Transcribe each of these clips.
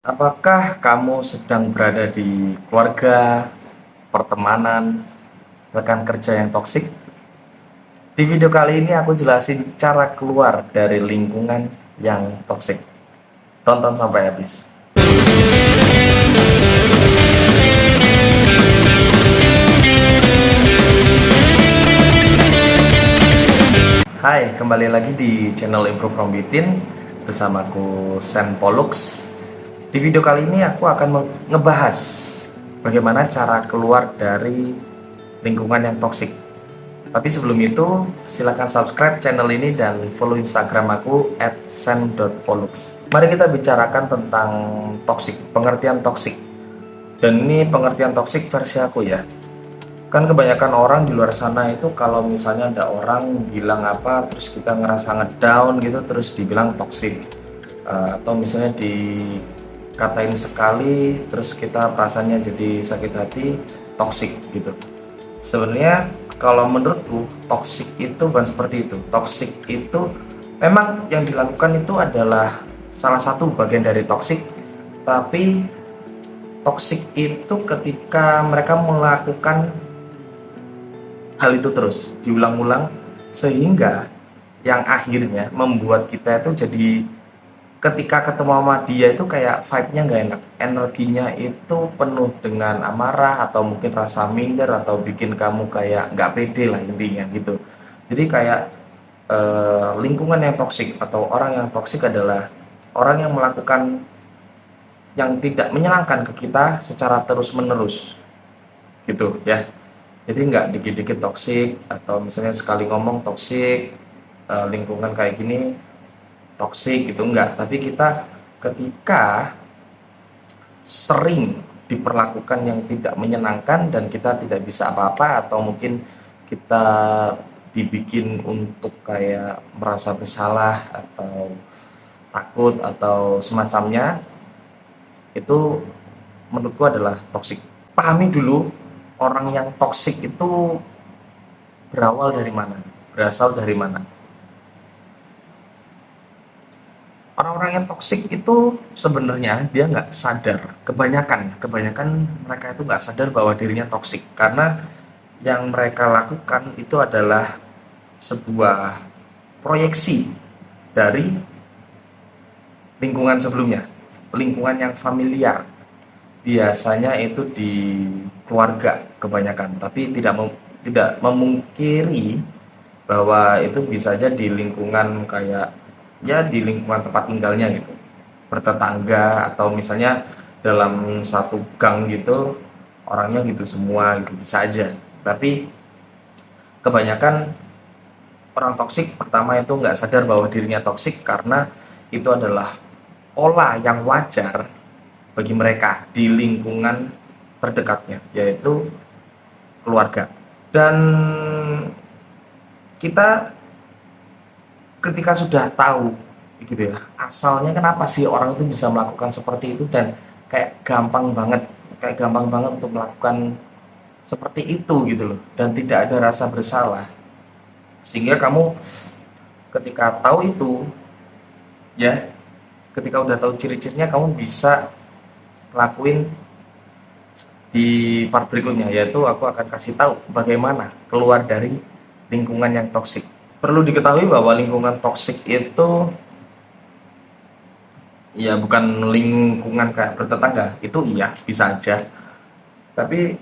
Apakah kamu sedang berada di keluarga, pertemanan, rekan kerja yang toksik? Di video kali ini aku jelasin cara keluar dari lingkungan yang toksik. Tonton sampai habis. Hai, kembali lagi di channel Improve from Within bersamaku Sen Pollux. Di video kali ini aku akan ngebahas bagaimana cara keluar dari lingkungan yang toksik. Tapi sebelum itu, silahkan subscribe channel ini dan follow Instagram aku @sen.pollux. Mari kita bicarakan tentang toksik, pengertian toksik. Dan ini pengertian toksik versi aku ya. Kan kebanyakan orang di luar sana itu kalau misalnya ada orang bilang apa, terus kita ngerasa ngedown gitu, terus dibilang toksik. Atau misalnya dikatain sekali, terus kita perasaannya jadi sakit hati, toksik gitu. Sebenarnya kalau menurutku toksik itu bukan seperti itu. Toksik itu memang yang dilakukan itu adalah salah satu bagian dari toksik, tapi toksik itu ketika mereka melakukan hal itu terus diulang-ulang sehingga yang akhirnya membuat kita itu jadi ketika ketemu sama dia itu kayak vibe-nya nggak enak, energinya itu penuh dengan amarah atau mungkin rasa minder atau bikin kamu kayak nggak pede lah intinya gitu. Jadi kayak lingkungan yang toksik atau orang yang toksik adalah orang yang melakukan yang tidak menyenangkan ke kita secara terus menerus gitu ya. Jadi nggak dikit-dikit toksik atau misalnya sekali ngomong toksik, lingkungan kayak gini toksik gitu enggak, tapi kita ketika sering diperlakukan yang tidak menyenangkan dan kita tidak bisa apa-apa atau mungkin kita dibikin untuk kayak merasa bersalah atau takut atau semacamnya, itu menurutku adalah toksik. Pahami dulu orang yang toksik itu berawal dari mana, berasal dari mana. Orang-orang yang toksik itu sebenarnya dia nggak sadar, kebanyakan mereka itu nggak sadar bahwa dirinya toksik karena yang mereka lakukan itu adalah sebuah proyeksi dari lingkungan sebelumnya, lingkungan yang familiar, biasanya itu di keluarga kebanyakan, tapi tidak memungkiri bahwa itu bisa aja di lingkungan kayak ya di lingkungan tempat tinggalnya gitu, bertetangga atau misalnya dalam satu gang gitu orangnya gitu semua gitu bisa aja. Tapi kebanyakan orang toksik pertama itu nggak sadar bahwa dirinya toksik karena itu adalah pola yang wajar bagi mereka di lingkungan terdekatnya, yaitu keluarga. Dan kita ketika sudah tahu gitu ya, asalnya kenapa sih orang itu bisa melakukan seperti itu dan kayak gampang banget untuk melakukan seperti itu gitu loh, dan tidak ada rasa bersalah, sehingga kamu ketika tahu itu ya, ketika udah tahu ciri-cirinya kamu bisa lakuin di part berikutnya, yaitu aku akan kasih tahu bagaimana keluar dari lingkungan yang toksik. Perlu diketahui bahwa lingkungan toksik itu ya bukan lingkungan kayak bertetangga, itu iya bisa aja. Tapi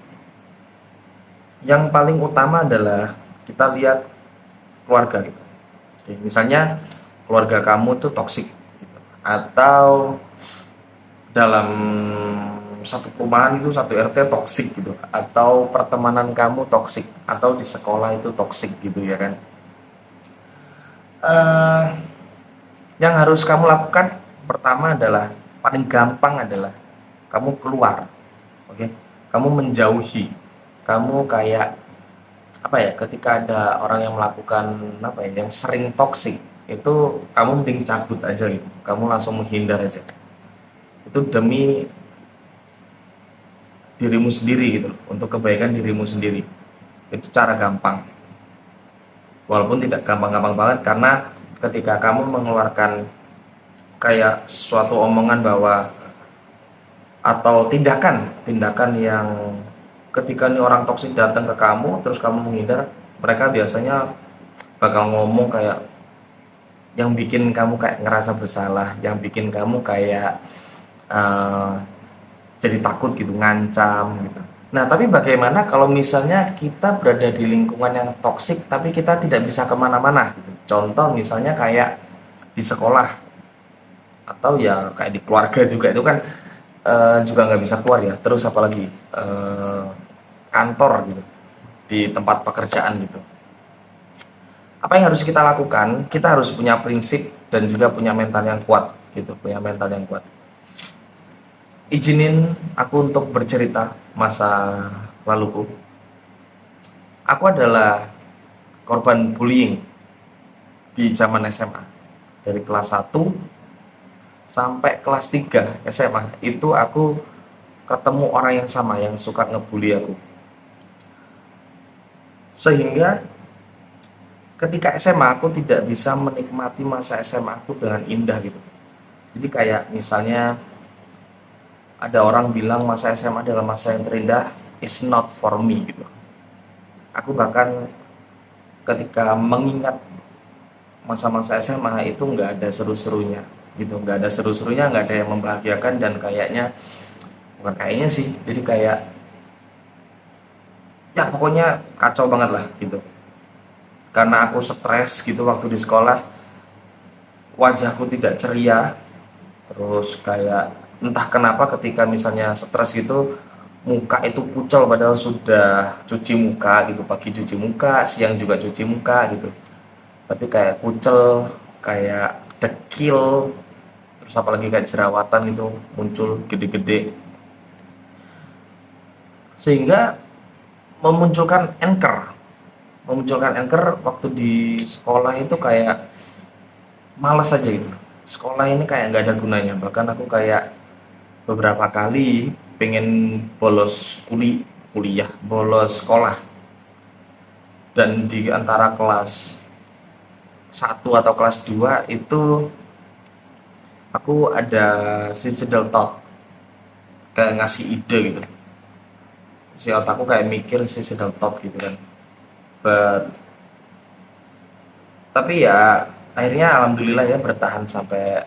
yang paling utama adalah kita lihat keluarga gitu. Oke, misalnya keluarga kamu tuh toksik gitu. Atau dalam satu perumahan itu satu RT toksik gitu, atau pertemanan kamu toksik, atau di sekolah itu toksik gitu ya kan. Eh, yang harus kamu lakukan pertama adalah paling gampang adalah kamu keluar, oke? Kamu menjauhi, kamu kayak apa ya? Ketika ada orang yang melakukan apa ya, yang sering toksik, itu kamu mending cabut aja gitu, kamu langsung menghindar aja. Itu demi dirimu sendiri gitu loh, untuk kebaikan dirimu sendiri. Itu cara gampang, walaupun tidak gampang-gampang banget karena ketika kamu mengeluarkan kayak suatu omongan bahwa atau tindakan yang ketika nih orang toksik datang ke kamu terus kamu menghindar, mereka biasanya bakal ngomong kayak yang bikin kamu kayak ngerasa bersalah, yang bikin kamu kayak uh, jadi takut gitu, ngancam gitu. Nah, tapi bagaimana kalau misalnya kita berada di lingkungan yang toksik tapi kita tidak bisa kemana-mana gitu. Contoh misalnya kayak di sekolah atau ya kayak di keluarga juga itu kan juga nggak bisa keluar ya. Terus apalagi kantor gitu, di tempat pekerjaan gitu. Apa yang harus kita lakukan? Kita harus punya prinsip dan juga punya mental yang kuat gitu, punya mental yang kuat. Izinin aku untuk bercerita masa laluku. Aku adalah korban bullying di zaman SMA. Dari kelas 1 sampai kelas 3 SMA itu aku ketemu orang yang sama yang suka ngebully aku. Sehingga ketika SMA aku tidak bisa menikmati masa SMA aku dengan indah gitu. Jadi kayak misalnya ada orang bilang masa SMA adalah masa yang terindah, is not for me gitu. Aku bahkan ketika mengingat masa-masa SMA itu nggak ada seru-serunya gitu, nggak ada seru-serunya, nggak ada yang membahagiakan, dan kayaknya bukan kayaknya sih, jadi kayak ya pokoknya kacau banget lah gitu. Karena aku stres gitu waktu di sekolah, wajahku tidak ceria, terus kayak entah kenapa ketika misalnya stres gitu muka itu pucol padahal sudah cuci muka gitu, pagi cuci muka, siang juga cuci muka gitu, tapi kayak pucel, kayak dekil, terus apalagi kayak jerawatan gitu muncul gede-gede, sehingga memunculkan anchor waktu di sekolah itu kayak males aja gitu. Sekolah ini kayak nggak ada gunanya, bahkan aku kayak beberapa kali pengen bolos kuliah, bolos sekolah, dan di antara kelas 1 atau kelas 2 itu aku ada suicidal thought, kayak ngasih ide gitu, si otakku kayak mikir suicidal thought gitu kan. But, tapi ya akhirnya alhamdulillah ya bertahan sampai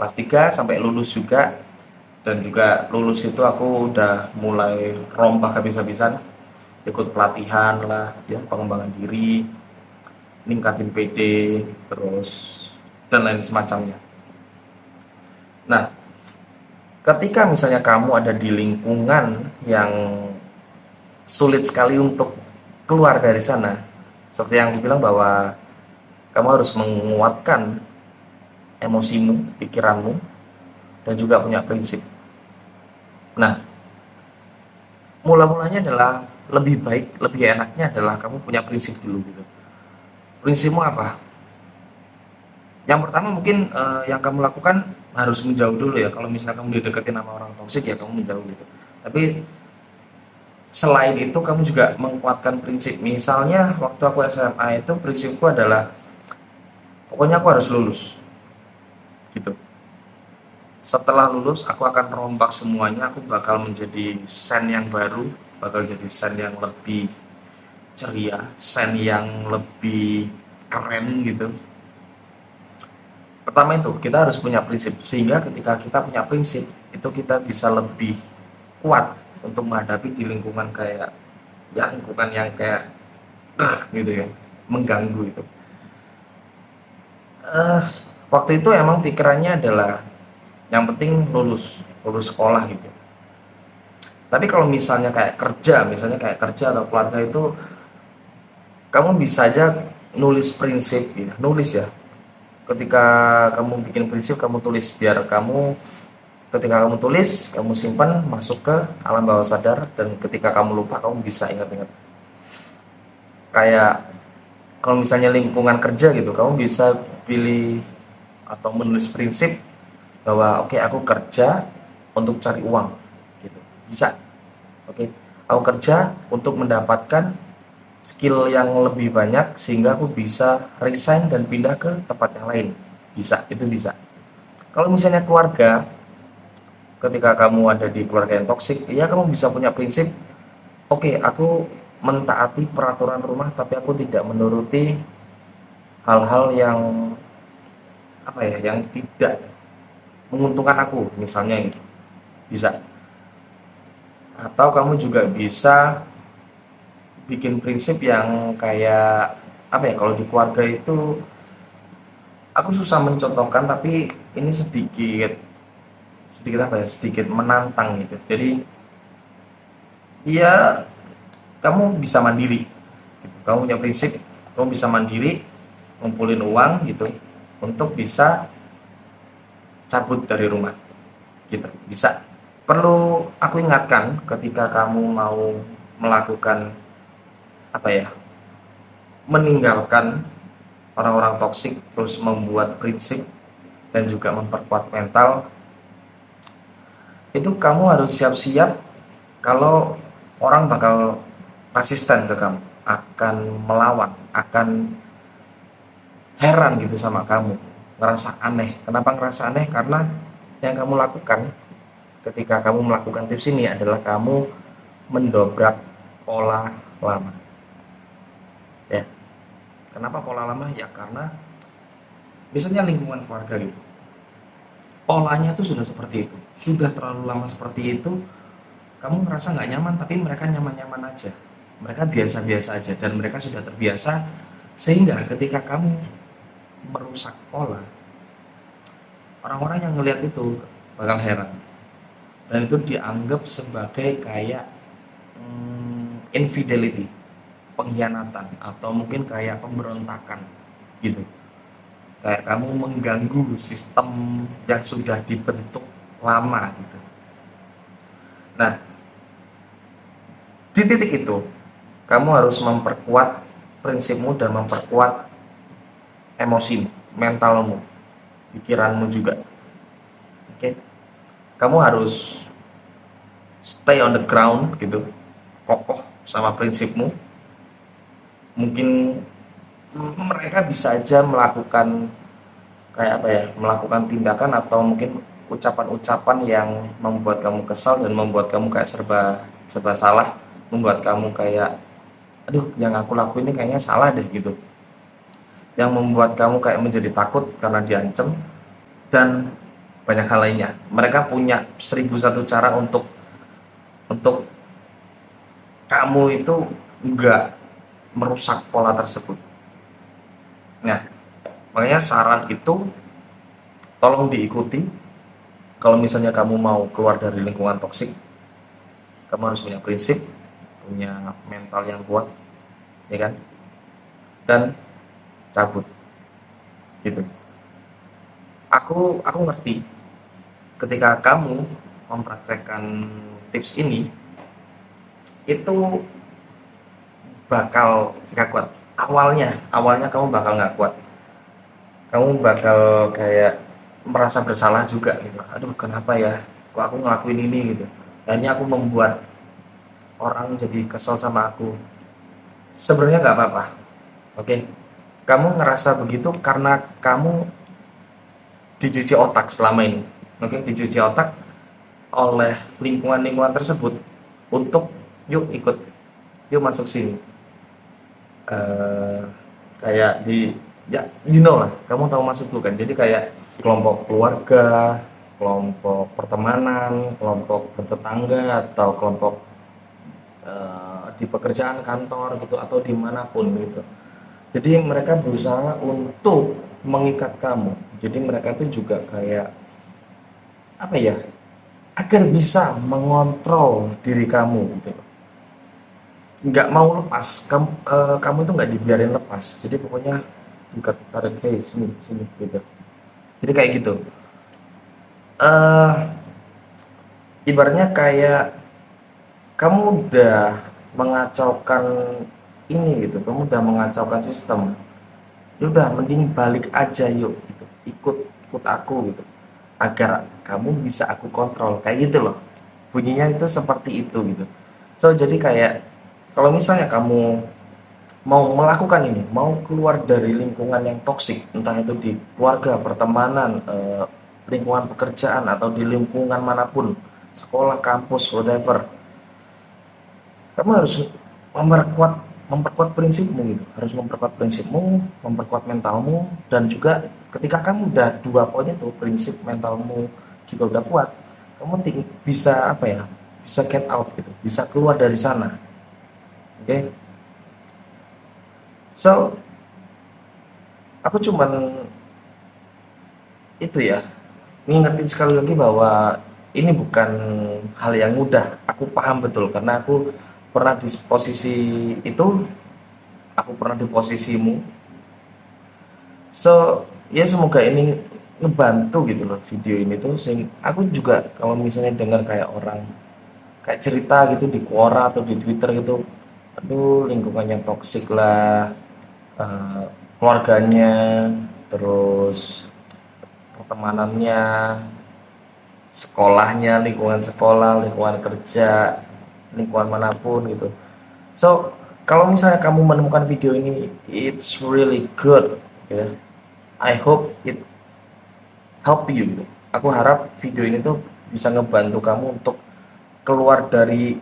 kelas 3 sampai lulus juga. Dan juga lulus itu aku udah mulai rombak habis-habisan, ikut pelatihan lah ya, pengembangan diri, ningkatin PD, terus dan lain semacamnya. Nah, ketika misalnya kamu ada di lingkungan yang sulit sekali untuk keluar dari sana, seperti yang aku bilang bahwa kamu harus menguatkan emosimu, pikiranmu, dan juga punya prinsip. Nah, mula-mulanya adalah lebih baik, lebih enaknya adalah kamu punya prinsip dulu gitu. Prinsipmu apa? Yang pertama mungkin yang kamu lakukan harus menjauh dulu ya. Kalau misalnya kamu dideketin sama orang toksik ya kamu menjauh gitu. Tapi selain itu kamu juga menguatkan prinsip. Misalnya waktu aku SMA itu prinsipku adalah pokoknya aku harus lulus gitu. Setelah lulus aku akan rombak semuanya, aku bakal menjadi sen yang baru, bakal jadi sen yang lebih ceria, sen yang lebih keren gitu. Pertama itu kita harus punya prinsip, sehingga ketika kita punya prinsip itu kita bisa lebih kuat untuk menghadapi di lingkungan kayak ya lingkungan yang kayak gitu ya, mengganggu itu. eh Waktu itu emang pikirannya adalah yang penting lulus sekolah gitu. Tapi kalau misalnya kayak kerja atau keluarga itu, kamu bisa aja nulis prinsip ya, nulis ya. Ketika kamu bikin prinsip, kamu tulis, biar kamu ketika kamu tulis, kamu simpan masuk ke alam bawah sadar, dan ketika kamu lupa kamu bisa ingat-ingat. Kayak kalau misalnya lingkungan kerja gitu, kamu bisa pilih atau menulis prinsip bahwa oke, aku kerja untuk cari uang gitu. Bisa. Oke, aku kerja untuk mendapatkan skill yang lebih banyak sehingga aku bisa resign dan pindah ke tempat yang lain. Bisa, itu bisa. Kalau misalnya keluarga, ketika kamu ada di keluarga yang toksik, ya kamu bisa punya prinsip, oke, aku mentaati peraturan rumah tapi aku tidak menuruti hal-hal yang apa ya, yang tidak menguntungkan aku, misalnya gitu. Bisa. Atau kamu juga bisa bikin prinsip yang kayak apa ya, kalau di keluarga itu aku susah mencontohkan, tapi ini sedikit sedikit apa ya, sedikit menantang gitu. Jadi ya kamu bisa mandiri gitu. Kamu punya prinsip, kamu bisa mandiri, ngumpulin uang gitu untuk bisa cabut dari rumah gitu, bisa. Perlu aku ingatkan ketika kamu mau melakukan apa ya, meninggalkan orang-orang toksik terus membuat prinsip dan juga memperkuat mental, itu kamu harus siap-siap kalau orang bakal resisten ke kamu, akan melawan, akan heran gitu sama kamu, ngerasa aneh. Kenapa ngerasa aneh? Karena yang kamu lakukan ketika kamu melakukan tips ini adalah kamu mendobrak pola lama. Ya, kenapa pola lama? Ya karena misalnya lingkungan keluarga gitu, polanya tuh sudah seperti itu, sudah terlalu lama seperti itu, kamu ngerasa nggak nyaman, tapi mereka nyaman-nyaman aja, mereka biasa-biasa aja, dan mereka sudah terbiasa, sehingga ketika kamu merusak pola, orang-orang yang ngelihat itu bakal heran, dan itu dianggap sebagai kayak infidelity, pengkhianatan, atau mungkin kayak pemberontakan gitu, kayak kamu mengganggu sistem yang sudah dibentuk lama gitu. Nah, di titik itu kamu harus memperkuat prinsipmu dan memperkuat emosimu, mentalmu, pikiranmu juga. Oke, kamu harus stay on the ground gitu, kokoh sama prinsipmu. Mungkin mereka bisa aja melakukan kayak apa ya, melakukan tindakan atau mungkin ucapan-ucapan yang membuat kamu kesal dan membuat kamu kayak serba serba salah, membuat kamu kayak aduh, yang aku lakuin ini kayaknya salah deh gitu, yang membuat kamu kayak menjadi takut karena diancam, dan banyak hal lainnya. Mereka punya 1001 cara untuk kamu itu nggak merusak pola tersebut. Nah, makanya saran itu tolong diikuti. Kalau misalnya kamu mau keluar dari lingkungan toksik, kamu harus punya prinsip, punya mental yang kuat, ya kan? Dan cabut, gitu. Aku ngerti ketika kamu mempraktekkan tips ini itu bakal nggak kuat. Awalnya kamu bakal nggak kuat. Kamu bakal kayak merasa bersalah juga gitu. Aduh, kenapa ya? Kok aku ngelakuin ini gitu. Akhirnya aku membuat orang jadi kesel sama aku. Sebenarnya nggak apa-apa. Oke. Kamu ngerasa begitu karena kamu dicuci otak selama ini. Oke, dicuci otak oleh lingkungan-lingkungan tersebut untuk yuk ikut, yuk masuk sini. eh, Kayak di, ya you know lah, kamu tahu maksudku kan, jadi kayak kelompok keluarga, kelompok pertemanan, kelompok bertetangga, atau kelompok di pekerjaan kantor gitu, atau dimanapun gitu. Jadi mereka berusaha untuk mengikat kamu, jadi mereka itu juga kayak apa ya, agar bisa mengontrol diri kamu gitu, nggak mau lepas kamu, kamu itu nggak dibiarin lepas, jadi pokoknya ikat, tarik, hey sini sini gitu, jadi kayak gitu. eh Ibaratnya kayak kamu udah mengacaukan ini gitu, kamu udah mengacaukan sistem, ya udah mending balik aja yuk gitu, ikut ikut aku gitu, agar kamu bisa aku kontrol, kayak gitu loh, bunyinya itu seperti itu gitu. So jadi kayak kalau misalnya kamu mau melakukan ini, mau keluar dari lingkungan yang toksik, entah itu di keluarga, pertemanan, lingkungan pekerjaan atau di lingkungan manapun, sekolah, kampus, whatever, kamu harus memperkuat memperkuat prinsipmu gitu, harus memperkuat prinsipmu, memperkuat mentalmu, dan juga ketika kamu udah 2 poin itu, prinsip, mentalmu juga udah kuat, kamu bisa apa ya, bisa get out gitu, bisa keluar dari sana. Oke, okay? So aku cuman itu ya, ngingetin sekali lagi bahwa ini bukan hal yang mudah. Aku paham betul karena aku pernah di posisi itu, aku pernah di posisimu. So ya semoga ini ngebantu gitu loh video ini tuh, sehingga aku juga kalau misalnya dengar kayak orang kayak cerita gitu di Quora atau di Twitter gitu, aduh lingkungannya toksik lah, eh, keluarganya, terus pertemanannya, sekolahnya, lingkungan sekolah, lingkungan kerja, lingkungan manapun gitu. So kalau misalnya kamu menemukan video ini, it's really good ya. I hope it help you gitu. Aku harap video ini tuh bisa ngebantu kamu untuk keluar dari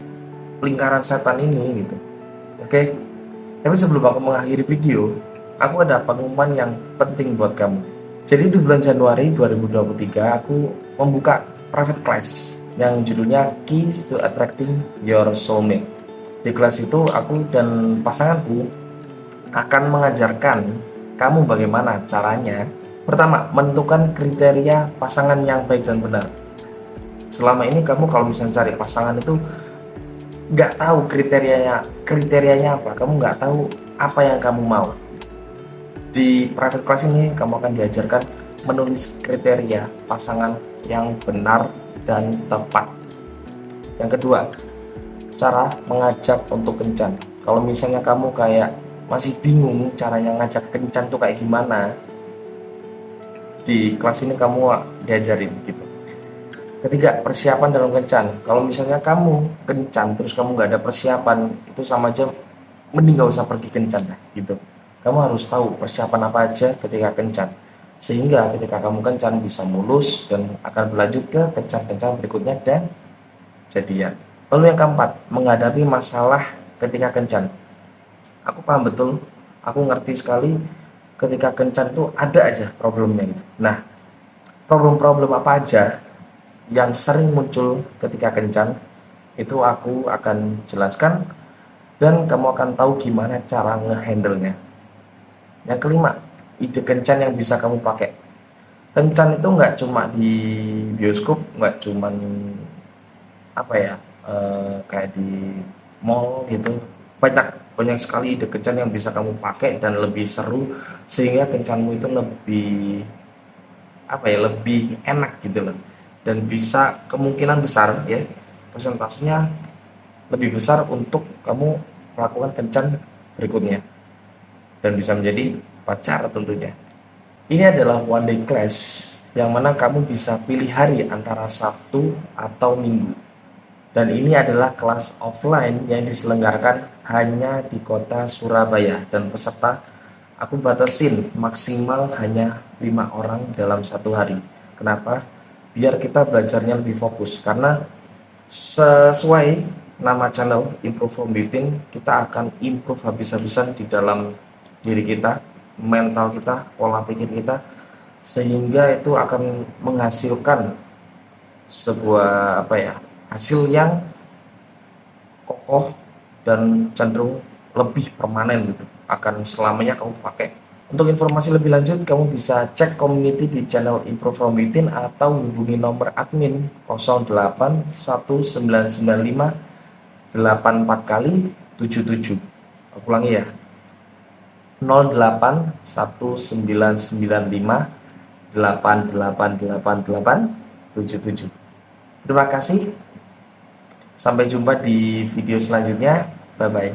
lingkaran setan ini gitu. Oke, okay? Tapi sebelum aku mengakhiri video, aku ada pengumuman yang penting buat kamu. Jadi di bulan Januari 2023 aku membuka private class yang judulnya Keys to Attracting Your Soulmate. Di kelas itu aku dan pasanganku akan mengajarkan kamu bagaimana caranya. Pertama, menentukan kriteria pasangan yang baik dan benar. Selama ini kamu kalau misalnya cari pasangan itu nggak tahu kriterianya apa, kamu nggak tahu apa yang kamu mau. Di private class ini kamu akan diajarkan menulis kriteria pasangan yang benar dan tepat. Yang kedua, cara mengajak untuk kencan. Kalau misalnya kamu kayak masih bingung caranya ngajak kencan tuh kayak gimana, di kelas ini kamu diajarin gitu. Ketiga, persiapan dalam kencan. Kalau misalnya kamu kencan terus kamu nggak ada persiapan, itu sama aja mending nggak usah pergi kencan lah gitu. Kamu harus tahu persiapan apa aja ketika kencan, sehingga ketika kamu kencan bisa mulus dan akan berlanjut ke kencan-kencan berikutnya dan jadian. Lalu yang keempat, menghadapi masalah ketika kencan. Aku paham betul, aku ngerti sekali ketika kencan tuh ada aja problemnya gitu. Nah, problem-problem apa aja yang sering muncul ketika kencan itu aku akan jelaskan dan kamu akan tahu gimana cara ngehandle-nya. Yang kelima, ide kencan yang bisa kamu pakai. Kencan itu nggak cuma di bioskop, nggak cuma apa ya, kayak di mall gitu. Banyak sekali ide kencan yang bisa kamu pakai dan lebih seru, sehingga kencanmu itu lebih apa ya, lebih enak gitu loh, dan bisa kemungkinan besar ya, persentasenya lebih besar untuk kamu melakukan kencan berikutnya dan bisa menjadi pacar tentunya. Ini adalah one day class yang mana kamu bisa pilih hari antara Sabtu atau Minggu. Dan ini adalah kelas offline yang diselenggarakan hanya di kota Surabaya, dan peserta aku batasin maksimal hanya 5 orang dalam satu hari. Kenapa? Biar kita belajarnya lebih fokus, karena sesuai nama channel Improve from Within, kita akan improve habis-habisan di dalam diri kita, mental kita, pola pikir kita, sehingga itu akan menghasilkan sebuah apa ya, hasil yang kokoh dan cenderung lebih permanen gitu, akan selamanya kamu pakai. Untuk informasi lebih lanjut kamu bisa cek community di channel Improve from Within atau hubungi nomor admin 081995 84 kali 77. Aku ulangi ya, 081995 888877. Terima kasih. Sampai jumpa di video selanjutnya. Bye bye.